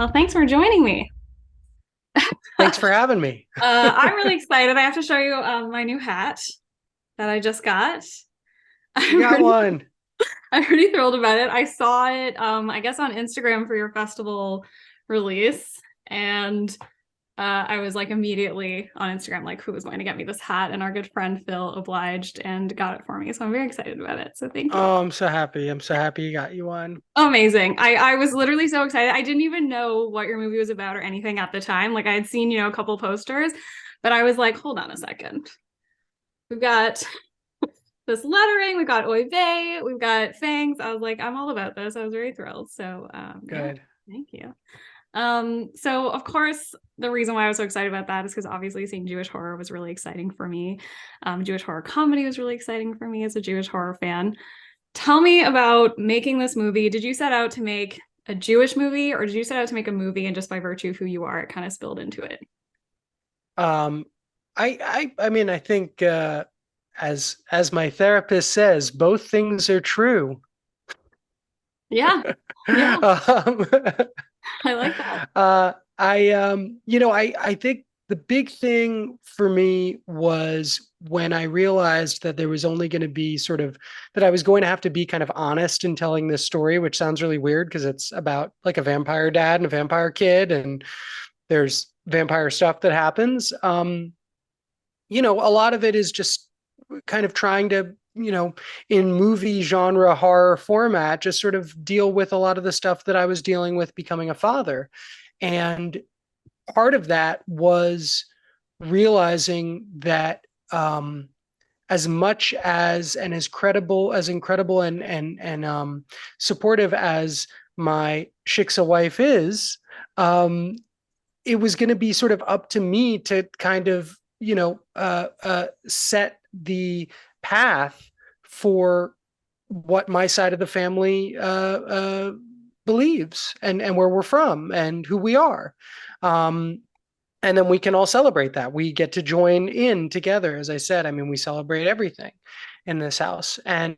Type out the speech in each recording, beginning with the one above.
Well, thanks for joining me. Thanks for having me. I'm really excited. I have to show you my new hat that I just got. You I'm got pretty, one. I'm pretty thrilled about it. I saw it, I guess, on Instagram for your festival release, and I was like immediately on Instagram, like, who was going to get me this hat? And our good friend Phil obliged and got it for me. So I'm very excited about it. So thank you. Oh, I'm so happy. I'm so happy you got you one. Amazing. I was literally so excited. I didn't even know what your movie was about or anything at the time. Like I had seen, a couple posters, but I was like, hold on a second. We've got this lettering, we've got Oy vey, we've got fangs. I was like, I'm all about this. I was very thrilled. So yeah, Good. thank you. So of course, the reason why I was so excited about that is because obviously seeing Jewish horror was really exciting for me. Jewish horror comedy was really exciting for me as a Jewish horror fan. Tell me about making this movie. Did you set out to make a Jewish movie, or did you set out to make a movie and just by virtue of who you are, it kind of spilled into it? Um, I mean, I think as my therapist says, both things are true. Yeah, yeah, um, I like that. I think the big thing for me was when I realized that there was only going to be that I was going to have to be kind of honest in telling this story, which sounds really weird because it's about like a vampire dad and a vampire kid, and there's vampire stuff that happens. A lot of it is just kind of trying to, in movie genre horror format, just sort of deal with a lot of the stuff that I was dealing with becoming a father. And part of that was realizing that as much as and as credible, as incredible and supportive as my shiksa wife is, um, it was going to be sort of up to me to kind of set the path for what my side of the family believes and where we're from and who we are. Um, and then we can all celebrate that. We get to join in together. As I said, I mean, we celebrate everything in this house. And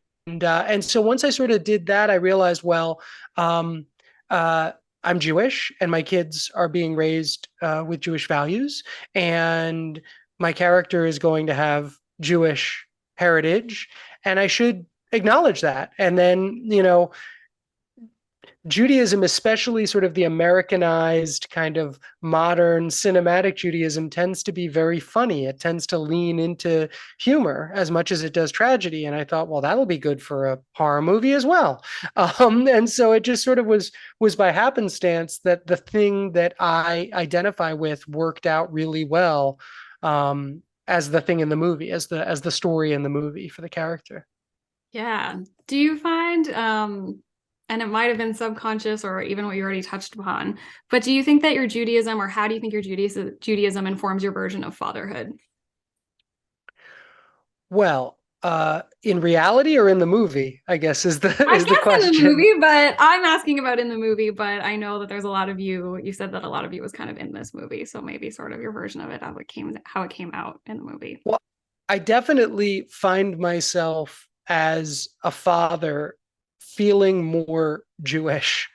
so once I sort of did that, I realized, well, um, uh, I'm Jewish, and my kids are being raised with Jewish values, and my character is going to have Jewish heritage, and I should acknowledge that. And then, Judaism, especially sort of the Americanized kind of modern cinematic Judaism, tends to be very funny. It tends to lean into humor as much as it does tragedy. And I thought, well, that'll be good for a horror movie as well. And so it just sort of was by happenstance that the thing that I identify with worked out really well, as the thing in the movie, as the story in the movie for the character. Yeah. Do you find, and it might have been subconscious or even what you already touched upon, but do you think that your Judaism, or how do you think your Judaism informs your version of fatherhood? Well, in reality or in the movie, I guess is the I is the guess in the question. movie, but I'm asking about in the movie, but I know that there's a lot of you said that a lot of you was kind of in this movie, so maybe sort of your version of it, how it came out in the movie. Well, I definitely find myself as a father feeling more Jewish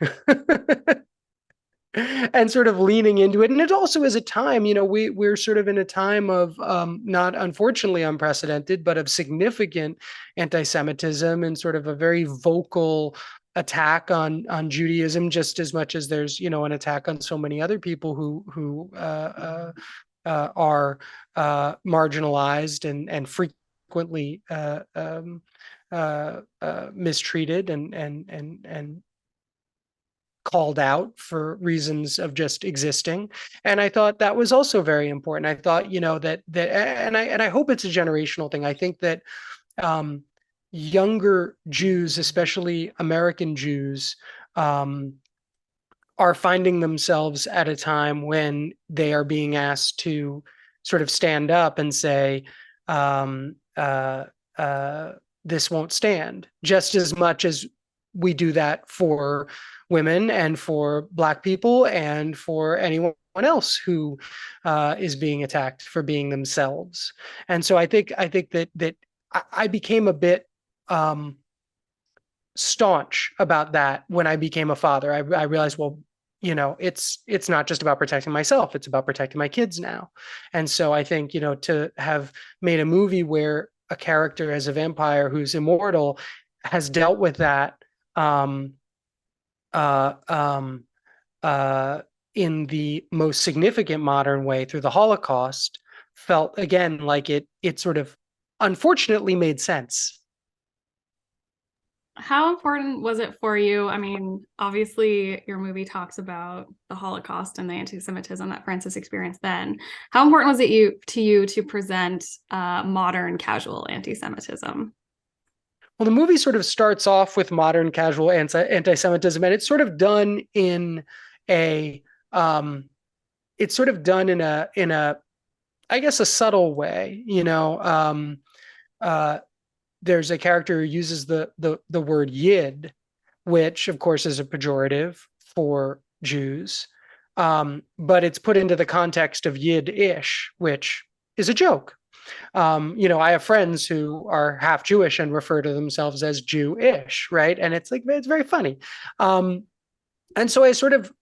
and sort of leaning into it. And it also is a time, we're sort of in a time of not unfortunately unprecedented, but of significant anti-Semitism and sort of a very vocal attack on Judaism, just as much as there's, an attack on so many other people who are marginalized and frequently mistreated and called out for reasons of just existing. And I thought that was also very important. I thought, that and I hope it's a generational thing. I think that um, younger Jews, especially American Jews, um, are finding themselves at a time when they are being asked to sort of stand up and say, um, uh, uh, this won't stand, just as much as we do that for women and for Black people and for anyone else who is being attacked for being themselves. And so I think that I became a bit staunch about that when I became a father. I realized, well, it's not just about protecting myself, it's about protecting my kids now. And so I think, to have made a movie where a character as a vampire who's immortal has dealt with that um uh um uh in the most significant modern way through the Holocaust felt again like it sort of unfortunately made sense. How important was it for you? I mean, obviously, your movie talks about the Holocaust and the anti-Semitism that Francis experienced then. How important was it to you to present modern casual anti-Semitism? Well, the movie sort of starts off with modern casual anti-Semitism, and it's sort of done in a it's sort of done in a I guess a subtle way. Uh, there's a character who uses the word yid, which of course is a pejorative for Jews, but it's put into the context of yid-ish, which is a joke. I have friends who are half Jewish and refer to themselves as Jew-ish, right? And it's like it's very funny. And so I sort of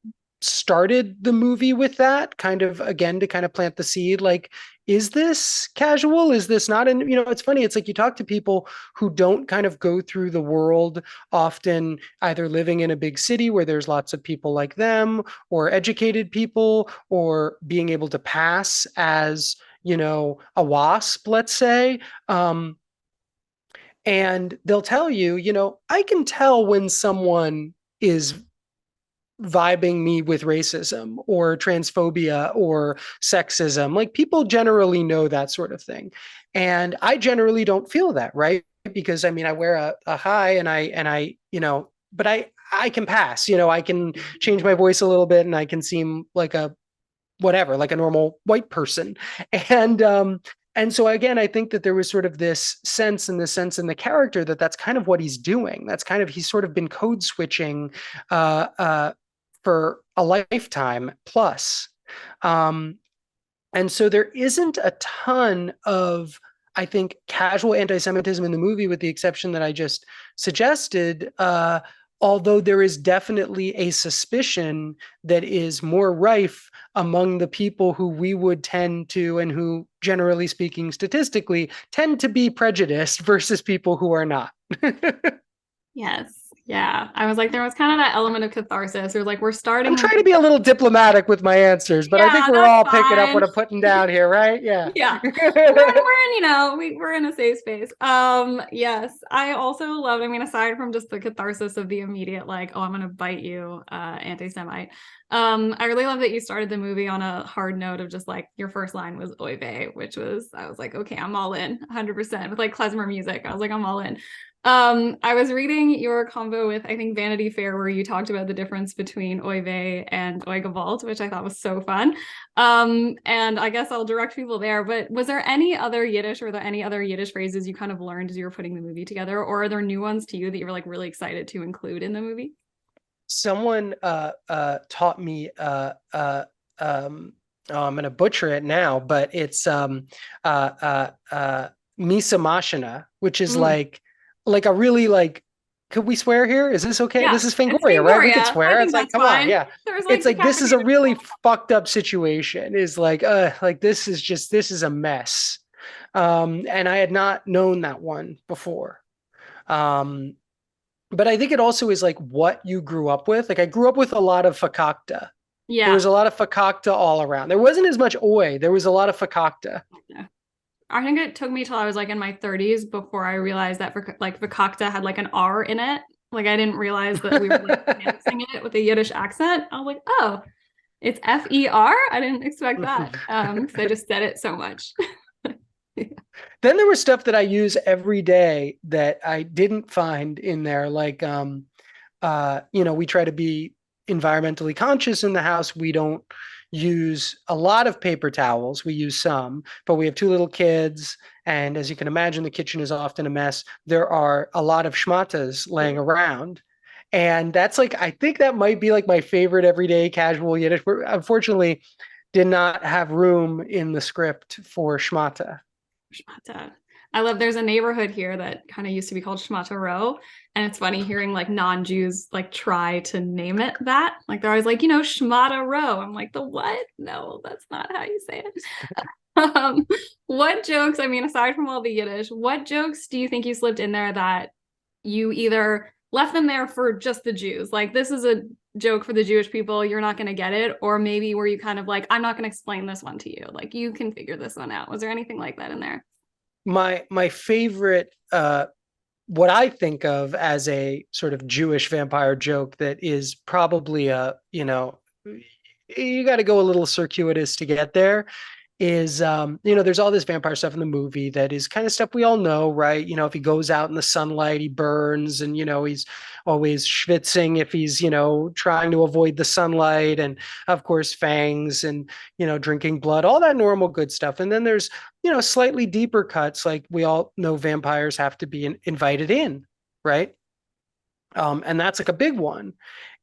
started the movie with that kind of again to kind of plant the seed like, is this casual, is this not? And it's funny, it's like you talk to people who don't kind of go through the world often either living in a big city where there's lots of people like them, or educated people, or being able to pass as a wasp, let's say. And they'll tell you, I can tell when someone is vibing me with racism or transphobia or sexism. Like people generally know that sort of thing. And I generally don't feel that, right? Because I mean, I wear a high and I, but I can pass, I can change my voice a little bit and I can seem like a whatever, like a normal white person. And so again, I think that there was sort of this sense in the character that that's kind of what he's doing. That's kind of he's sort of been code switching uh, uh, for a lifetime plus. Um, and so there isn't a ton of, I think, casual anti-Semitism in the movie, with the exception that I just suggested. Although there is definitely a suspicion that is more rife among the people who we would tend to, and who, generally speaking, statistically, tend to be prejudiced versus people who are not. Yes. Yeah. I was like, there was kind of that element of catharsis. Or like, we're starting I'm the trying to be a little diplomatic with my answers, but I think yeah, we're that's all picking up fine. what I'm putting down here, right? Yeah. Yeah. We're in, we're in a safe space. Yes. I also loved, I mean, aside from just the catharsis of the immediate, like, oh, I'm gonna bite you, anti-Semite. I really love that you started the movie on a hard note of just like your first line was Oy vey, which was I was like, okay, I'm all in 100% with like klezmer music. I was like, I'm all in. I was reading your convo with I think Vanity Fair where you talked about the difference between Oy vey and Oy gewalt, which I thought was so fun. And I guess I'll direct people there. But was there any other Yiddish or any other Yiddish phrases you kind of learned as you were putting the movie together, or are there new ones to you that you were like really excited to include in the movie? Someone taught me oh, I'm gonna butcher it now, but it's misa machina, which is Mm. like a really like, could we swear here? Is this okay? Yeah, This is it's Fangoria, right? We could Fangoria. I swear. It's think like, that's come on, fine. yeah. There's It's like like this is a decapitated really people. fucked up situation. Is like this is a mess. And I had not known that one before. Um, but I think it also is like what you grew up with. Like I grew up with a lot of fakakta. There Yeah. was a lot of fakakta all around. There wasn't as much oi. There was a lot of fakakta. Yeah. I think it took me till I was like in my 30s before I realized that like Vakakta had like an R in it. Like I didn't realize that we were like pronouncing it with a Yiddish accent. I was like, oh, it's F-E-R? I didn't expect that. Because I just said it so much. Then there was stuff that I use every day that I didn't find in there. Like, we try to be environmentally conscious in the house. We don't use a lot of paper towels. We use some, but we have two little kids. And as you can imagine, the kitchen is often a mess. There are a lot of schmatas laying around. And that's like, I think that might be like my favorite everyday casual Yiddish. Unfortunately, did not have room in the script for schmata. Schmata. I love there's a neighborhood here that kind of used to be called Schmata Row. And it's funny hearing like non-Jews like try to name it that. Like they're always like, Schmata Row. I'm like, the what? No, that's not how you say it. Um, what jokes, I mean, aside from all the Yiddish, what jokes do you think you slipped in there that you either left them there for just the Jews? Like, this is a joke for the Jewish people, you're not going to get it. Or maybe were you kind of like, I'm not going to explain this one to you. Like, you can figure this one out. Was there anything like that in there? My favorite what I think of as a sort of Jewish vampire joke that is probably you got to go a little circuitous to get there is there's all this vampire stuff in the movie that is kind of stuff we all know, right? If he goes out in the sunlight, he burns, and he's always schwitzing if he's trying to avoid the sunlight, and of course fangs, and drinking blood, all that normal good stuff. And then there's slightly deeper cuts, like we all know vampires have to be invited in, right? And that's like a big one.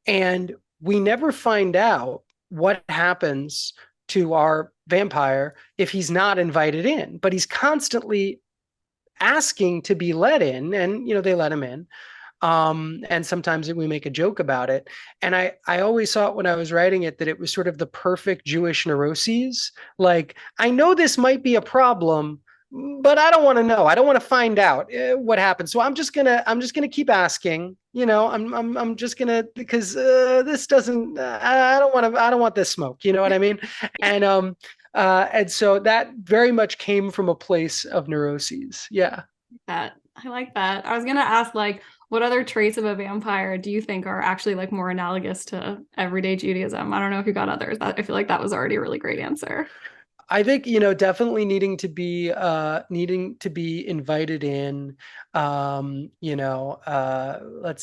And we never find out what happens to our vampire if he's not invited in, but he's constantly asking to be let in, and they let him in. And sometimes we make a joke about it. And I always thought when I was writing it that it was sort of the perfect Jewish neuroses. Like, I know this might be a problem, but I don't want to know. I don't want to find out what happens. So I'm just gonna keep asking. I'm just gonna, because this doesn't. I don't want this smoke. You know what I mean? And and so that very much came from a place of neuroses. Yeah. That I like that. I was gonna ask like what other traits of a vampire do you think are actually like more analogous to everyday Judaism? I don't know if you got others. I feel like that was already a really great answer. I think, definitely needing to be invited in. Let's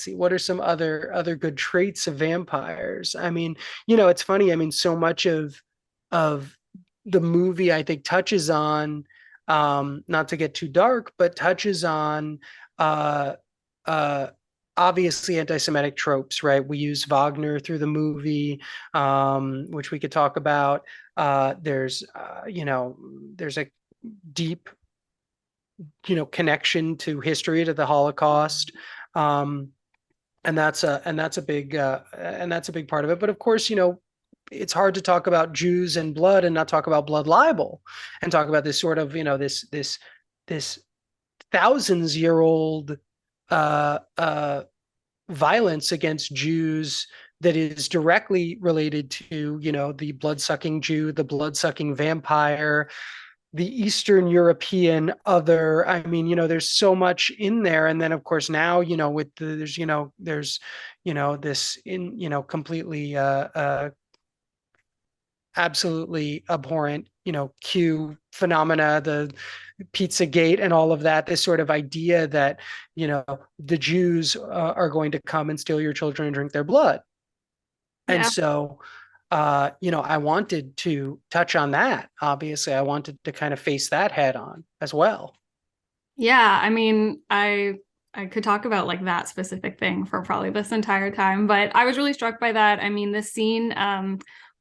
see, what are some other good traits of vampires? I mean, it's funny. I mean, so much of the movie, I think, touches on, not to get too dark, but touches on uh uh obviously anti-Semitic tropes, right? We use Wagner through the movie, which we could talk about. There's a deep, connection to history, to the Holocaust. Um, and that's a big part of it. But of course, it's hard to talk about Jews and blood and not talk about blood libel, and talk about this sort of, this thousands-year old violence against Jews that is directly related to, the blood-sucking Jew, the blood-sucking vampire, the Eastern European other. I mean, there's so much in there. And then of course now, with there's this completely absolutely abhorrent, Q phenomena, the Pizzagate and all of that, this sort of idea that, the Jews are going to come and steal your children and drink their blood. And Yeah. so, I wanted to touch on that. Obviously, I wanted to kind of face that head on as well. Yeah, I mean, I could talk about like that specific thing for probably this entire time, but I was really struck by that. I mean, the scene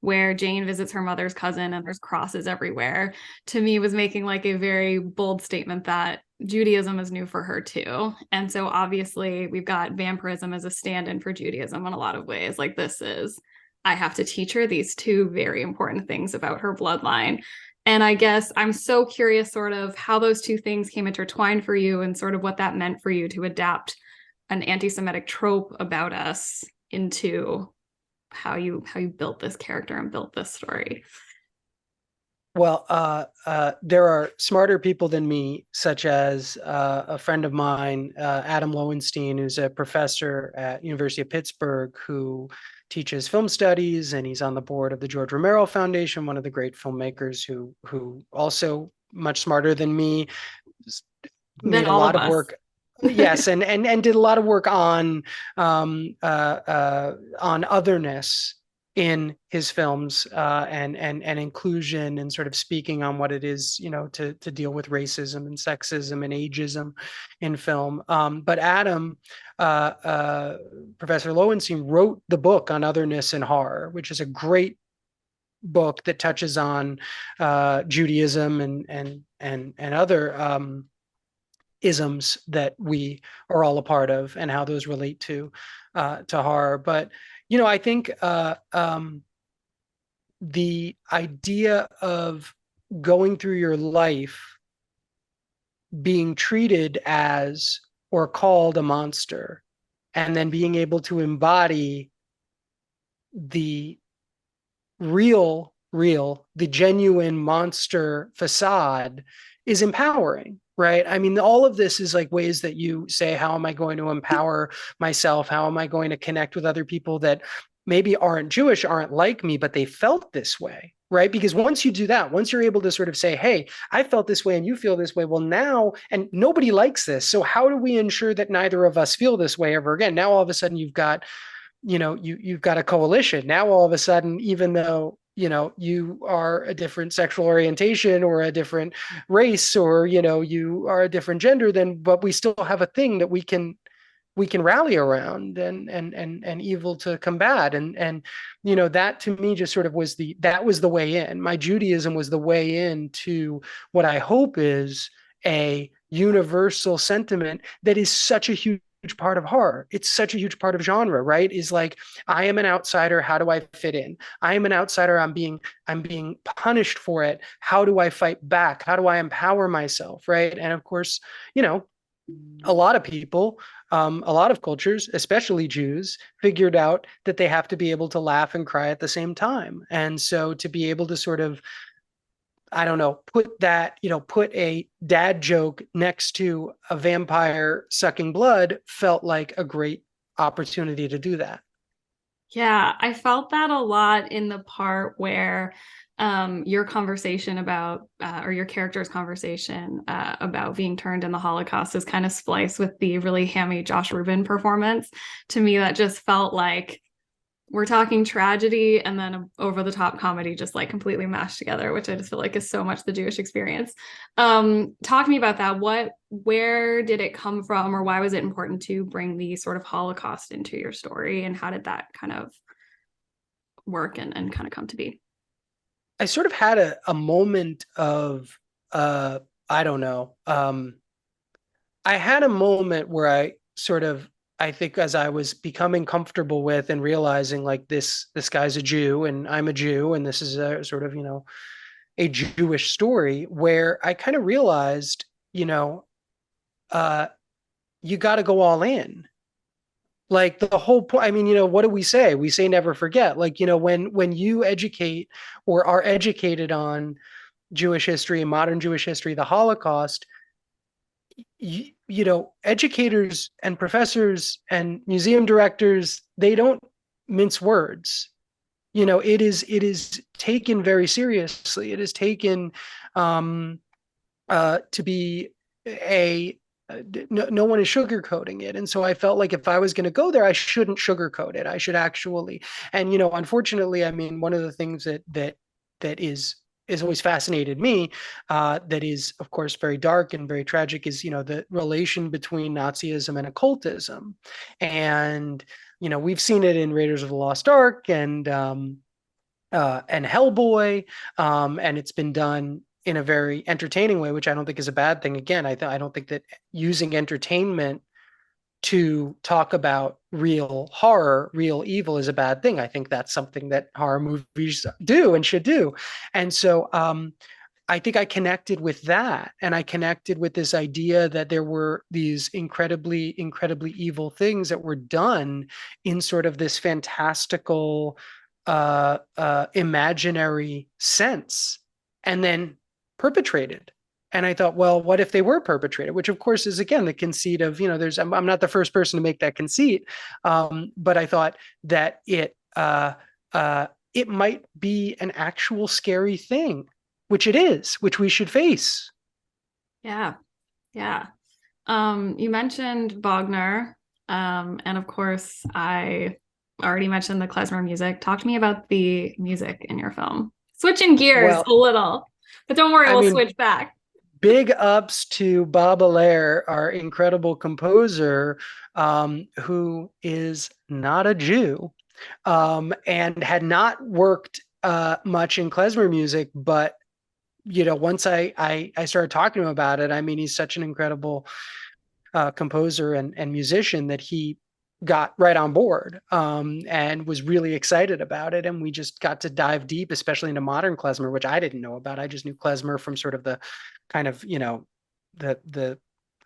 where Jane visits her mother's cousin and there's crosses everywhere, to me was making like a very bold statement that Judaism is new for her too. And so obviously we've got vampirism as a stand-in for Judaism in a lot of ways. Like this is, I have to teach her these two very important things about her bloodline. And I guess I'm so curious sort of how those two things came intertwined for you and sort of what that meant for you to adapt an anti-Semitic trope about us into how you built this character and built this story. Well, there are smarter people than me, such as a friend of mine, Adam Lowenstein, who's a professor at University of Pittsburgh, who teaches film studies, and he's on the board of the George Romero Foundation, one of the great filmmakers who also much smarter than me, Then made a all lot of of us. work. Yes, and did a lot of work on otherness in his films, and inclusion, and sort of speaking on what it is, to deal with racism and sexism and ageism in film. But Adam, Professor Lowenstein, wrote the book on otherness and horror, which is a great book that touches on Judaism and other isms that we are all a part of and how those relate to horror. But I think the idea of going through your life being treated as or called a monster, and then being able to embody the the genuine monster facade is empowering, right? I mean, all of this is like ways that you say, how am I going to empower myself? How am I going to connect with other people that maybe aren't Jewish, aren't like me, but they felt this way, right? Because once you do that, once you're able to sort of say, hey, I felt this way and you feel this way, well, now, and nobody likes this. So how do we ensure that neither of us feel this way ever again? Now, all of a sudden, you've got you've got a coalition. Now all of a sudden, even though you are a different sexual orientation or a different race, or you are a different gender, then but we still have a thing that we can rally around and evil to combat. And that to me just sort of that was the way in. My Judaism was the way into what I hope is a universal sentiment that is such a huge part of horror. It's such a huge part of genre, right? Is like, I am an outsider, how do I fit in? I am an outsider, I'm being punished for it. How do I fight back? How do I empower myself, right? And of course, a lot of people, a lot of cultures, especially Jews, figured out that they have to be able to laugh and cry at the same time. And so to be able to sort of, I don't know, put a dad joke next to a vampire sucking blood felt like a great opportunity to do that. Yeah, I felt that a lot in the part where your conversation about, or your character's conversation about being turned in the Holocaust is kind of spliced with the really hammy Josh Rubin performance. To me, that just felt like we're talking tragedy and then over the top comedy just like completely mashed together, which I just feel like is so much the Jewish experience. Talk to me about that. Where did it come from, or why was it important to bring the sort of Holocaust into your story, and how did that kind of work and kind of come to be? I sort of had a moment of, I don't know. I had a moment where I think as I was becoming comfortable with and realizing like this guy's a Jew and I'm a Jew and this is a sort of, a Jewish story, where I kind of realized, you know, uh, you got to go all in. Like the whole point. I mean, what do we say? We say never forget. Like, when you educate or are educated on Jewish history and modern Jewish history, the Holocaust, educators and professors and museum directors, they don't mince words. It is taken very seriously. It is taken to be a no one is sugarcoating it. And so I felt like if I was going to go there, I shouldn't sugarcoat it. I should actually. And unfortunately, I mean, one of the things that is always fascinated me, that is of course very dark and very tragic, is the relation between Nazism and occultism. And we've seen it in Raiders of the Lost Ark and Hellboy, and it's been done in a very entertaining way, which I don't think is a bad thing. Again, I don't think that using entertainment to talk about real horror, real evil is a bad thing. I think that's something that horror movies do and should do. And so I think I connected with that. And I connected with this idea that there were these incredibly, incredibly evil things that were done in sort of this fantastical, imaginary sense, and then perpetrated. And I thought, well, what if they were perpetrated? Which, of course, is again the conceit of, I'm not the first person to make that conceit, but I thought that it might be an actual scary thing, which it is, which we should face. Yeah, yeah. You mentioned Wagner, and of course, I already mentioned the klezmer music. Talk to me about the music in your film. Switching gears Well, a little, but don't worry, I we'll mean, switch back. big ups to Bob Allaire, our incredible composer, who is not a Jew, and had not worked much in klezmer music, but once I started talking to him about it, I mean, he's such an incredible composer and musician that he got right on board, and was really excited about it. And we just got to dive deep, especially into modern klezmer, which I didn't know about. I just knew klezmer from sort of the kind of, the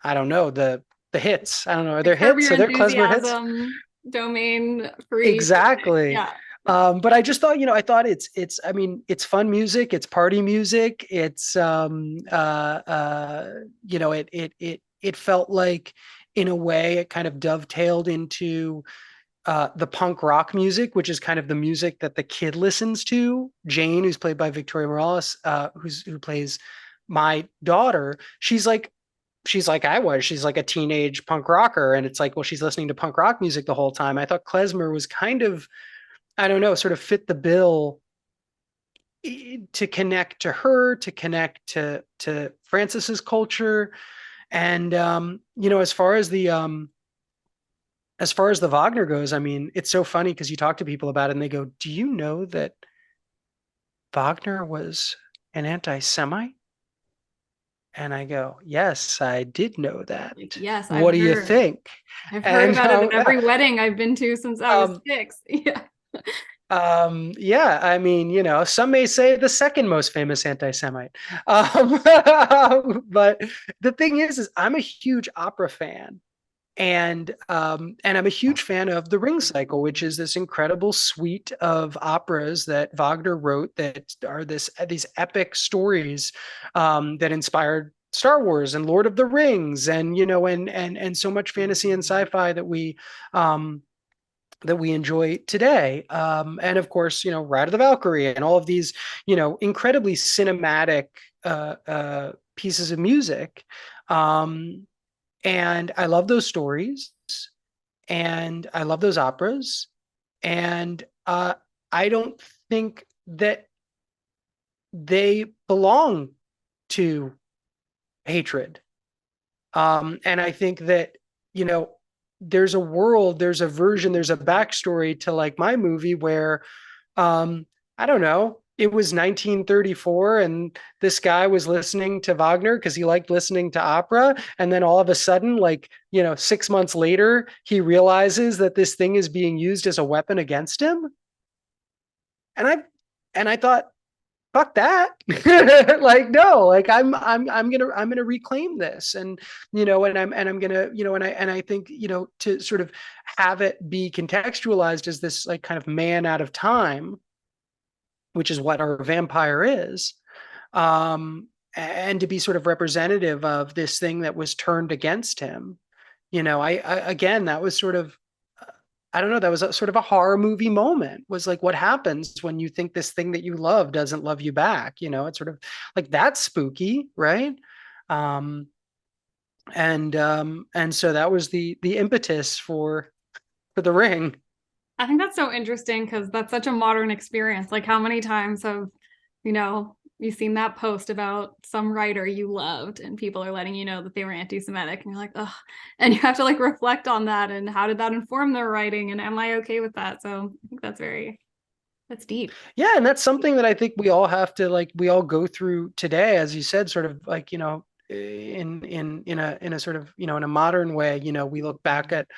I don't know, the hits. I don't know. Are The there Curb hits? Your Are there klezmer hits? Enthusiasm domain free music. Exactly. Yeah. But I just thought, I thought I mean, it's fun music, it's party music, it's it felt like, in a way, it kind of dovetailed into the punk rock music, which is kind of the music that the kid listens to. Jane, who's played by Victoria Morales, who plays my daughter, she's like I was. She's like a teenage punk rocker. And it's like, well, she's listening to punk rock music the whole time. I thought klezmer was kind of, I don't know, sort of fit the bill to connect to her, to connect to Francis's culture. And as far as the Wagner goes, I mean, it's so funny because you talk to people about it and they go, "Do you know that Wagner was an anti-Semite?" And I go, "Yes, I did know that. Like, yes, What do you think?" I've heard And about it at every wedding I've been to since I was um, 6. Yeah. yeah, I mean, some may say the second most famous anti-Semite. But the thing is I'm a huge opera fan. And I'm a huge fan of the Ring Cycle, which is this incredible suite of operas that Wagner wrote that are these epic stories, that inspired Star Wars and Lord of the Rings, and and so much fantasy and sci-fi that we enjoy today. And of course, Ride of the Valkyrie and all of these, incredibly cinematic pieces of music. And I love those stories, and I love those operas. And I don't think that they belong to hatred. And I think that, there's a world, there's a version, there's a backstory to like my movie where, I don't know, it was 1934 and this guy was listening to Wagner because he liked listening to opera. And then all of a sudden, like, 6 months later, he realizes that this thing is being used as a weapon against him. And I thought, fuck that. Like, no, like I'm gonna reclaim this. And I'm gonna, and I think, to sort of have it be contextualized as this like kind of man out of time, which is what our vampire is, and to be sort of representative of this thing that was turned against him. I again, that was sort of, I don't know, that was a sort of a horror movie moment, was like, what happens when you think this thing that you love doesn't love you back? It's sort of like, that's spooky, right? Um, and so that was the impetus for the Ring. I think that's so interesting because that's such a modern experience. Like, how many times have, you seen that post about some writer you loved and people are letting you know that they were anti-Semitic, and you're like, oh, and you have to like reflect on that and how did that inform their writing and am I okay with that? So I think that's deep. Yeah, and that's something that I think we all have to, like, we all go through today, as you said, sort of like, in a sort of, in a modern way. We look back at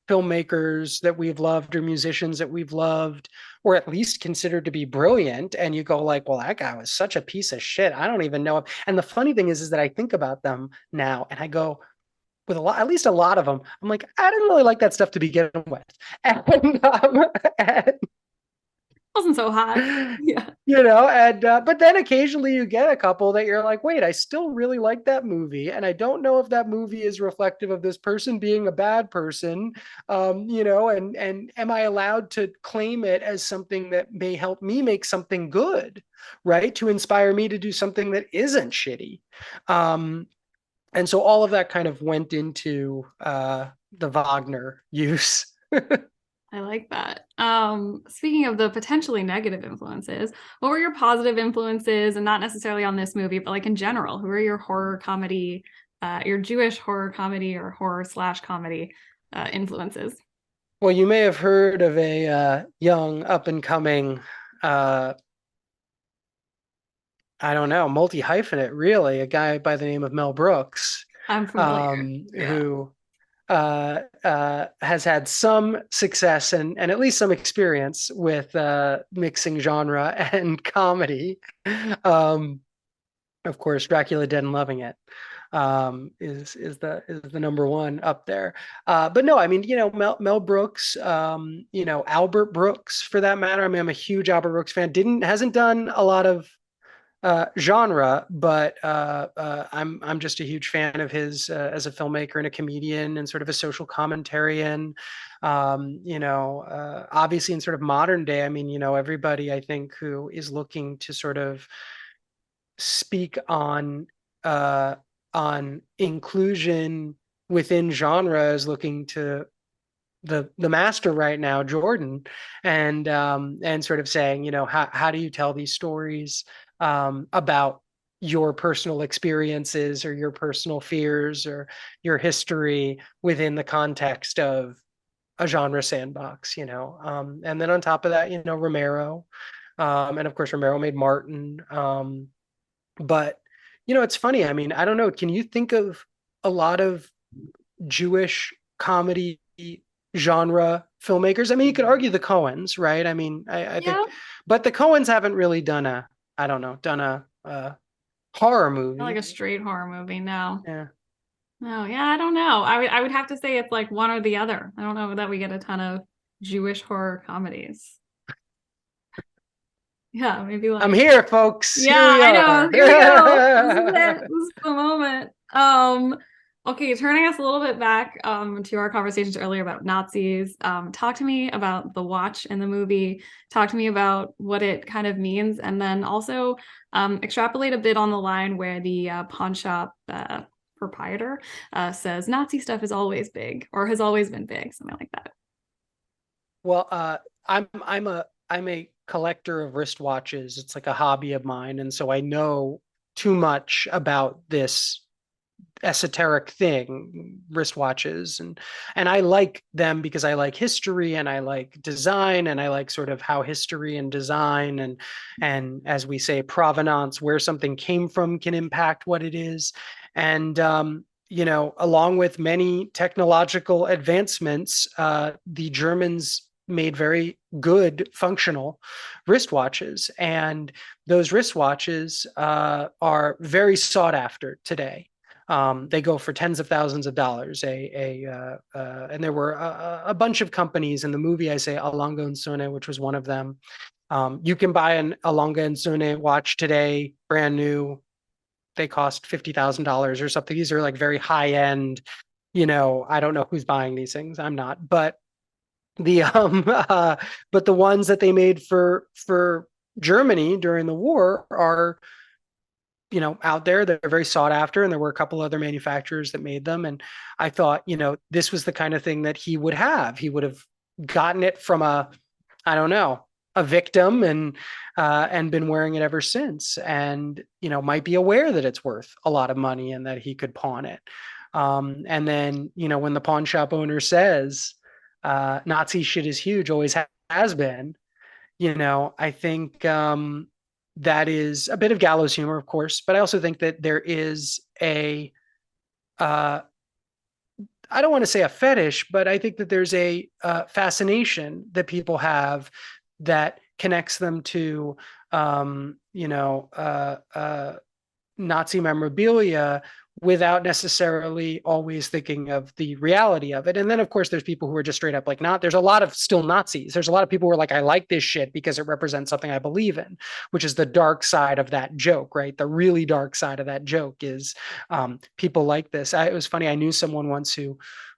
filmmakers that we've loved or musicians that we've loved or at least considered to be brilliant, and you go like, well, that guy was such a piece of shit, I don't even know him. And the funny thing is that I think about them now and I go, with a lot, at least a lot of them, I'm like, I didn't really like that stuff to begin with. And Wasn't so hot. Yeah. and but then occasionally you get a couple that you're like, wait, I still really like that movie, and I don't know if that movie is reflective of this person being a bad person. And am I allowed to claim it as something that may help me make something good, right, to inspire me to do something that isn't shitty. And so all of that kind of went into the Wagner use. I like that. Speaking of the potentially negative influences, what were your positive influences, and not necessarily on this movie, but like in general, who are your horror comedy, your Jewish horror comedy or horror/comedy influences? Well, you may have heard of a young up and coming I don't know, multi-hyphenate, really, a guy by the name of Mel Brooks, I'm familiar. Yeah. who has had some success and at least some experience with mixing genre and comedy. Um, of course, Dracula Dead and Loving It is the number one up there. But no, I mean, Mel Brooks, Albert Brooks for that matter. I mean, I'm a huge Albert Brooks fan. Didn't hasn't done a lot of genre, but I'm just a huge fan of his as a filmmaker and a comedian and sort of a social commentarian. Obviously in sort of modern day, I mean, everybody I think who is looking to sort of speak uh, on inclusion within genre is looking to the master right now, Jordan, and sort of saying, how do you tell these stories about your personal experiences or your personal fears or your history within the context of a genre sandbox, and then on top of that, Romero, and of course Romero made Martin, but it's funny. I mean, I don't know. Can you think of a lot of Jewish comedy genre filmmakers? I mean, you could argue the Coens, right? I mean, I think, Yeah. but the Coens haven't really done I don't know, done a horror Not like movie. a straight horror movie. No. Yeah. No. Yeah. I don't know. I would have to say it's like one or the other. I don't know that we get a ton of Jewish horror comedies. Yeah. Maybe I'm like, here, folks. Here yeah, we I know. are. Here we go. This is it. This is the moment. Okay, turning us a little bit back to our conversations earlier about Nazis. Talk to me about the watch in the movie. Talk to me about what it kind of means, and then also extrapolate a bit on the line where the pawn shop proprietor says Nazi stuff is always big or has always been big, something like that. Well, I'm a collector of wristwatches. It's like a hobby of mine, and so I know too much about this esoteric thing, wristwatches, and I like them because I like history and I like design and I like sort of how history and design and as we say provenance, where something came from, can impact what it is. And along with many technological advancements, the Germans made very good functional wristwatches, and those wristwatches are very sought after today. They go for tens of thousands of dollars. And there were a bunch of companies in the movie. I say A. Lange and Söhne, which was one of them. You can buy an A. Lange and Söhne watch today, brand new. They cost $50,000 or something. These are like very high end. I don't know who's buying these things. I'm not, but the but the ones that they made for Germany during the war are out there. They're very sought after, and there were a couple other manufacturers that made them. And I thought, this was the kind of thing that he would have. He would have gotten it from I don't know, a victim, and been wearing it ever since. And might be aware that it's worth a lot of money and that he could pawn it. And then when the pawn shop owner says, Nazi shit is huge, always has been. I think that is a bit of gallows humor, of course, but I also think that there is uh, I don't want to say a fetish, but I think that there's a fascination that people have that connects them to, Nazi memorabilia without necessarily always thinking of the reality of it. And then, of course, there's people who are just straight up like not. There's a lot of still Nazis. There's a lot of people who are like, I like this shit because it represents something I believe in, which is the dark side of that joke, right? The really dark side of that joke is people like this. It was funny. I knew someone once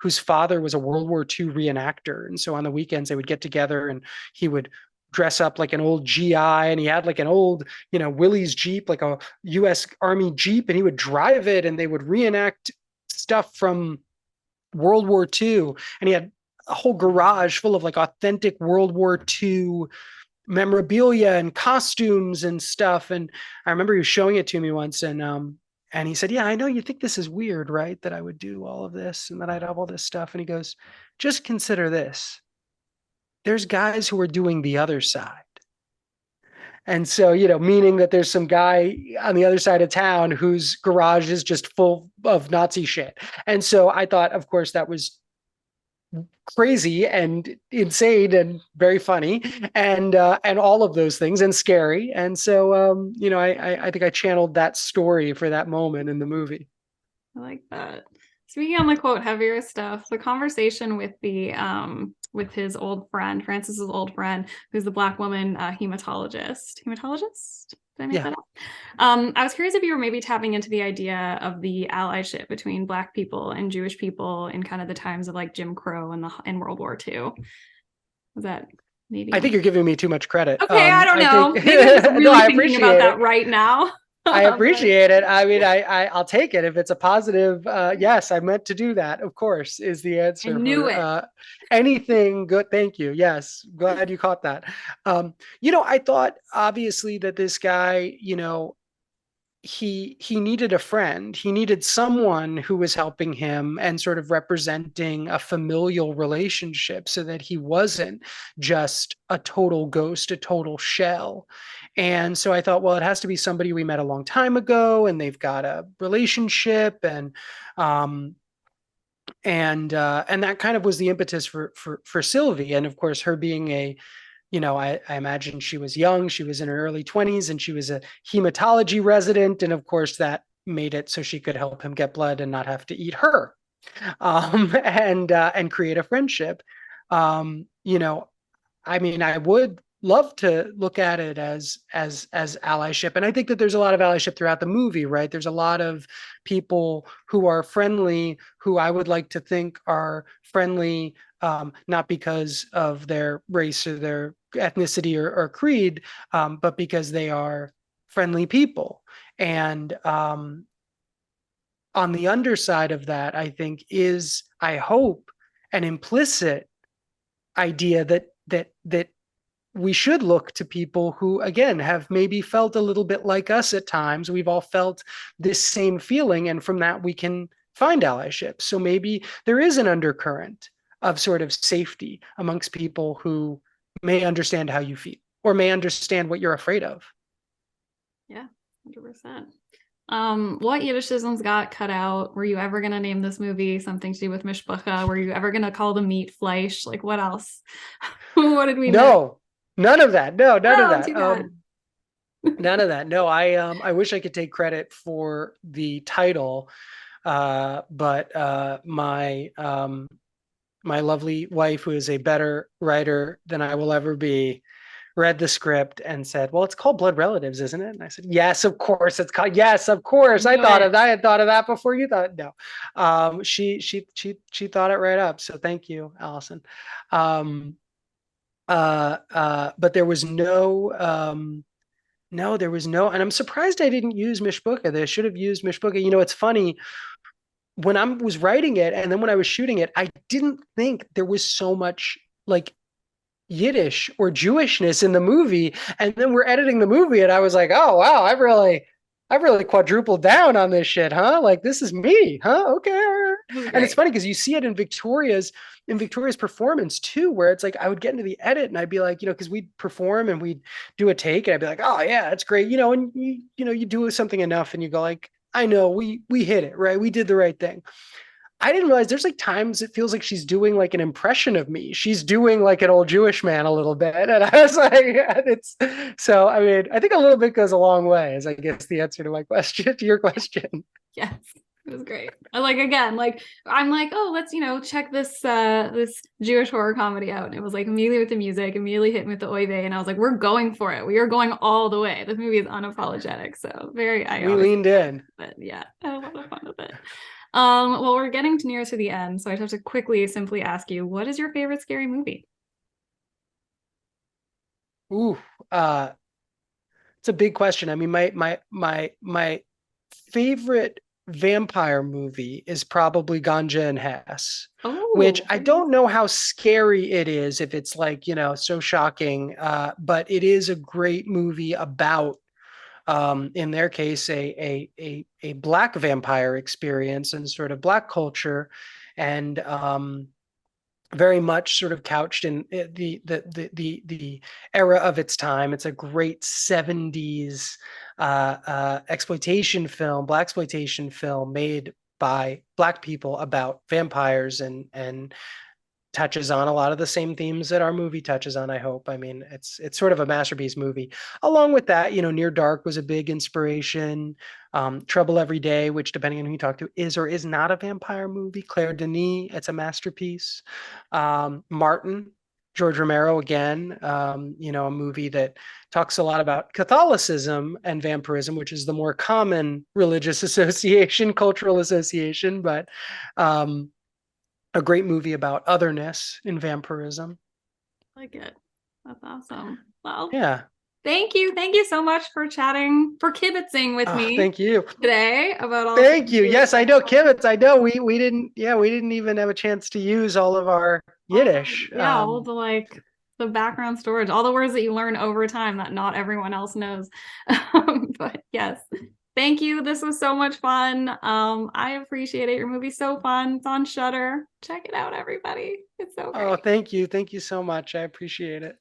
whose father was a World War II reenactor, and so on the weekends they would get together and he would dress up like an old GI, and he had like an old, Willys Jeep, like a US Army Jeep, and he would drive it and they would reenact stuff from World War II. And he had a whole garage full of like authentic World War II memorabilia and costumes and stuff. And I remember he was showing it to me once, and he said, yeah, I know you think this is weird, right? That I would do all of this and that I'd have all this stuff. And he goes, just consider this. There's guys who are doing the other side. And so, meaning that there's some guy on the other side of town whose garage is just full of Nazi shit. And so I thought, of course, that was crazy and insane and very funny and all of those things and scary. And so, I think I channeled that story for that moment in the movie. I like that. Speaking on the quote heavier stuff, the conversation with his old friend, Francis's old friend, who's the black woman hematologist. Hematologist? Did I make Yeah. that up? I was curious if you were maybe tapping into the idea of the allyship between black people and Jewish people in kind of the times of like Jim Crow and the in World War II. Was that maybe I on? think you're giving me too much credit. Okay, I don't I think know. Maybe I'm just no, really I thinking about appreciate it. that right now. I But appreciate it. I mean, I'll take it if it's a positive. Yes, I meant to do that. Of course, is the I answer knew for it. anything good. Thank you. Yes, glad you caught that. I thought obviously that this guy, he needed a friend. He needed someone who was helping him and sort of representing a familial relationship so that he wasn't just a total ghost, a total shell. And so I thought, well, it has to be somebody we met a long time ago and they've got a relationship um and that kind of was the impetus for Sylvie. And of course, her being I imagine she was young, she was in her early 20s, and she was a hematology resident. And of course, that made it so she could help him get blood and not have to eat her, and create a friendship. Um, you know, I mean, I would love to look at it as allyship, and I think that there's a lot of allyship throughout the movie, right? There's a lot of people who are friendly, who I would like to think are friendly, not because of their race or their ethnicity or creed, but because they are friendly people. And on the underside of that, I think is, I hope, an implicit idea that we should look to people who, again, have maybe felt a little bit like us at times. We've all felt this same feeling, and from that we can find allyship. So maybe there is an undercurrent of sort of safety amongst people who may understand how you feel or may understand what you're afraid of. Yeah, 100%. What Yiddishisms got cut out? Were you ever gonna name this movie something to do with mishpacha? Were you ever gonna call the meat fleisch? Like what else? What did we miss? No, none of that. No, none of Oh, that. too bad. None of that. No, I wish I could take credit for the title, but my lovely wife, who is a better writer than I will ever be, read the script and said, "Well, it's called Blood Relatives, isn't it?" And I said, "Yes, of course it's called. Yes, of course. Knew it. I had thought of that before you thought." No, she thought it right up. So thank you, Allison. Um, but there was no, there was no, and I'm surprised I didn't use Mishpucha. They should have used Mishpucha. It's funny, when I was writing it and then when I was shooting it, I didn't think there was so much like Yiddish or Jewishness in the movie. And then we're editing the movie and I was like, oh wow, I've really quadrupled down on this shit, huh? Like this is me, huh? Okay. It was And it's great. funny because you see it in Victoria's performance too, where it's like I would get into the edit and I'd be like, because we'd perform and we'd do a take and I'd be like, oh yeah, that's great. And you do something enough and you go like, I know we hit it, right? We did the right thing. I didn't realize there's like times it feels like she's doing like an impression of me. She's doing like an old Jewish man a little bit. And I was like, it's so, I mean, I think a little bit goes a long way, is I guess the answer to my question, to your question. Yes. It was great. I like again, like I'm like, oh, let's check this Jewish horror comedy out. And it was like immediately with the music, immediately hit me with the oive, and I was like, we're going for it. We are going all the way. This movie is unapologetic. So I We obviously leaned in. but yeah, I had a lot of fun with it. Well, we're getting near to the end, so I just have to quickly, simply ask you, what is your favorite scary movie? Ooh, uh, it's a big question. I mean, my favorite vampire movie is probably Ganja and Hess, which Oh, I very nice. don't know how scary it is if it's like, so shocking. But it is a great movie about, in their case, a black vampire experience and sort of black culture. And very much sort of couched in the era of its time. It's a great 70s exploitation film, black exploitation film made by Black people about vampires, and touches on a lot of the same themes that our movie touches on, I hope. I mean, it's sort of a masterpiece movie. Along with that, Near Dark was a big inspiration. Trouble Every Day, which depending on who you talk to, is or is not a vampire movie. Claire Denis, it's a masterpiece. Martin, George Romero again, a movie that talks a lot about Catholicism and vampirism, which is the more common religious association, cultural association, but a great movie about otherness in vampirism. Like it. That's awesome. Well, Yeah. thank you. Thank you so much for chatting, for kibitzing with Oh, me thank you. today about all Thank things you. Jewish. Yes, I know kibitz. I know we didn't even have a chance to use all of our Yiddish. Yeah, all the like the background storage, all the words that you learn over time that not everyone else knows. But yes, thank you. This was so much fun. I appreciate it. Your movie's so fun. It's on Shudder. Check it out, everybody. It's so Oh, great. thank you. Thank you so much. I appreciate it.